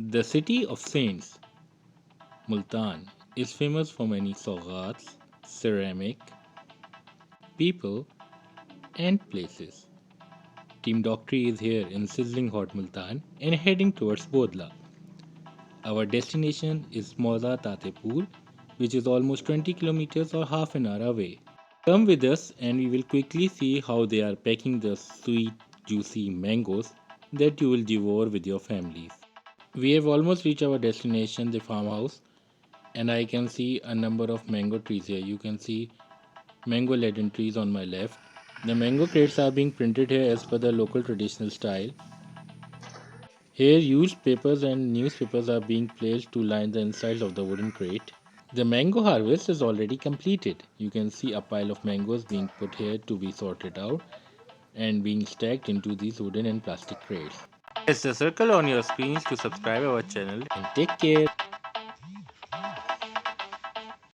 The city of saints, Multan, is famous for many saugats, ceramic, people, and places. Team Doctory is here in sizzling hot Multan and heading towards Bodla. Our destination is Mauza Tatepur, which is almost 20 kilometers or half an hour away. Come with us and we will quickly see how they are packing the sweet, juicy mangoes that you will devour with your families. We have almost reached our destination, the farmhouse, and I can see a number of mango trees here. You can see mango laden trees on my left. The mango crates are being printed here as per the local traditional style. Here, used papers and newspapers are being placed to line the insides of the wooden crate. The mango harvest is already completed. You can see a pile of mangoes being put here to be sorted out and being stacked into these wooden and plastic crates. Press the circle on your screens to subscribe our channel and take care.